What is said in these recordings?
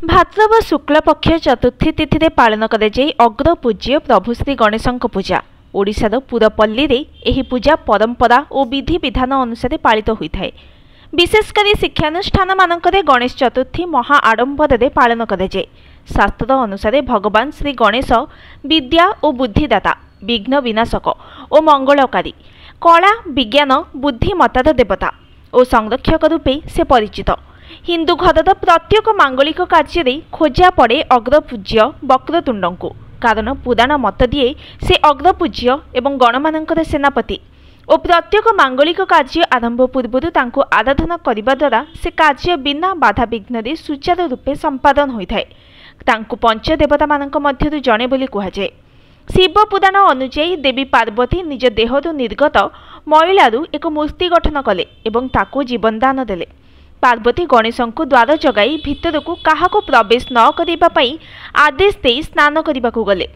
भाद्रव शुक्ल पक्ष चतुर्थी तिथि पालन कर अग्र पूज्य प्रभु श्री गणेश पूजा। ओडिशार पुरपल्ली रे एही पूजा परंपरा और विधि विधान अनुसार पालित होता है। विशेषकर शिक्षानुष्ठान मानकरे गणेश चतुर्थी महा आडंबर पालन कराए। शास्त्र अनुसार भगवान श्री गणेश विद्या और बुद्धिदाता, विघ्न विनाशक और मंगलकारी, कला विज्ञान बुद्धिमतार देवता और संरक्षक रूपे से परिचित। हिंदू घरर प्रत्येक मांगलिक कार्य खोजा पड़े अग्रपूज्य वक्रतुंड को, कारण पुराण मत दिए से अग्रपूज्य एवं गणमानंकर सेनापति और प्रत्येक मांगलिक कार्य आरंभ पूर्व तांको आराधना करने द्वारा से कार्य बिना बाधा विघ्न सुचारू रूपे संपादन होता है। तांको पंचदेवता मानक मध्यरु जणे बोली कहुए। शिव पुराण अनुଯାयी देवी पार्वती निज देहरु निर्गत मैलारू एक मूर्ति गठन कले एवं ताको जीवनदान देले। पार्वती गणेश को द्वार जगाई भितर को क्या प्रवेश न करने आदेश दे स्नान करने को गले।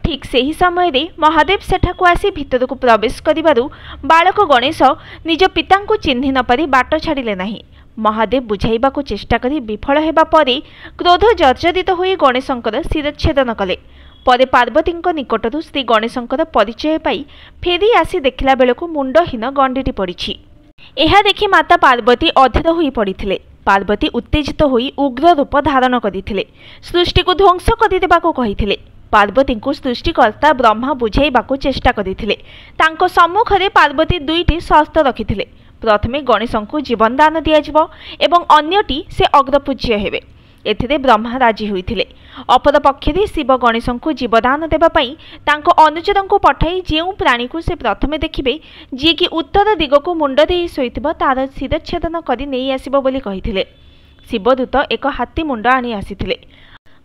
ठीक से ही समय रे महादेव सेठाकू आसी भितर को प्रवेश करिबारु बालक गणेश निज पिता को चिन्हि न पारि बाट छाड़िले नाही। महादेव बुझाइबा को चेष्टा करी विफल हेबा परे क्रोध जर्जरित होई गणेशंकर शिरच्छेदन कले। परे पार्वती निकटरू श्री गणेशंकर परिचय पाई फेरी आसी देखिला बेलको मुंडहीन गंडीटी पड़िछि। यह देखि माता पार्वती अधीर होई पड़िथिले। पार्वती उत्तेजित होई उग्र रूप धारण करथिले, सृष्टि को ध्वंस करिदेबाको कहिथिले। पार्वती को सृष्टिकर्ता ब्रह्मा बुझाइबाको चेष्टा करथिले। तांको सम्मुखरे पार्वती दुईटी शर्त रखिथिले। प्रथमे गणेश को जीवनदान दियाजिबो एवं अन्यटी से अग्रपूज्य हेबे। एथिरे ब्रह्मा राजी होइथिले। अपर पक्षरे शिव गणेश को जीवदान देबा पई तांको अनुचरन को पठाई जेउ प्राणी को से प्रथमे देखिबे जे कि उत्तर दिग को मुंड देई सोइथिबो तार शिरच्छेदन करी नेई आसीबो बोली कहिथिले। शिवदूत एक हाथी मुंड आनी आसीथिले।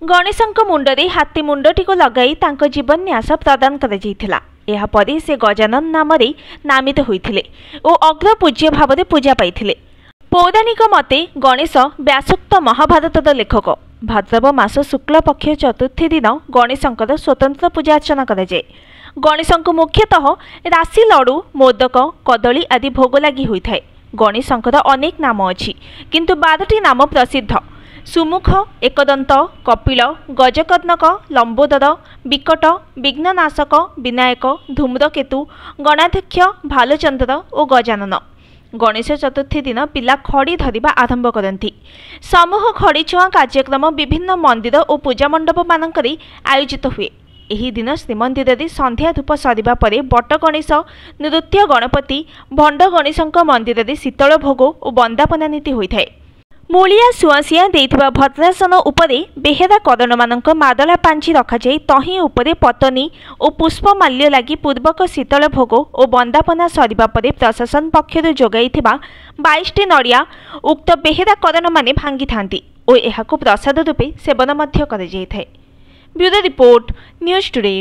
गणेशंक मुंडरे हाथी मुंडटी को लगाई तांको जीवन्यास प्रदान करा जाइथिला। एहा परे से गजानन नाम रे नामित होइथिले ओ अग्रपूज्य भाव रे पूजा पाइथिले। पौराणिक मते गणेश व्यासोक्त महाभारतर लेखक। भाद्रव मास शुक्ल पक्ष चतुर्थी दिन गणेशंकर स्वतंत्र पूजा अर्चना कराए। गणेशंक मुख्यतः राशि लडू, मोदक, कदली आदि भोग लगी होता है। गणेशंकर अनेक नाम अच्छी किंतु 12टी नाम प्रसिद्ध। सुमुख, एकदंत, कपिल, गजकर्णक, लंबोदर, विकट, विघ्ननाशक, विनायक, धूम्रकेतु, गणाध्यक्ष, भालचंद्र और गजानन। गणेश चतुर्थी दिन पिला खड़ी धरिबा आरंभ करती। समूह खड़ी छुआ कार्यक्रम विभिन्न मंदिर और पूजा मंडप मानकरे आयोजित हुए। एही दिन श्रीमंदिर रे संध्या धूप सरिबा परे बट गणेश, नृत्य गणपति, भंड गणेशंक मंदिर रे शीतल भोग और वंदापना नीति होइथाय। मूलिया सुआसिया देइथिबा भद्रासन उपरे बेहेरा करण मानक मादला पांची रखा जाई। तही उपरे पतनी और पुष्पमाल्य लगी पूर्वक शीतल भोग और वंदापना सरिबा परे प्रशासन पक्षरु जोगाइथिबा 22टी नड़िया उक्त बेहेरा करण माने भांगी थांती और एहाको प्रसाद रूपे सेवन मध्य करा जाइथाय। Bureau report, news today.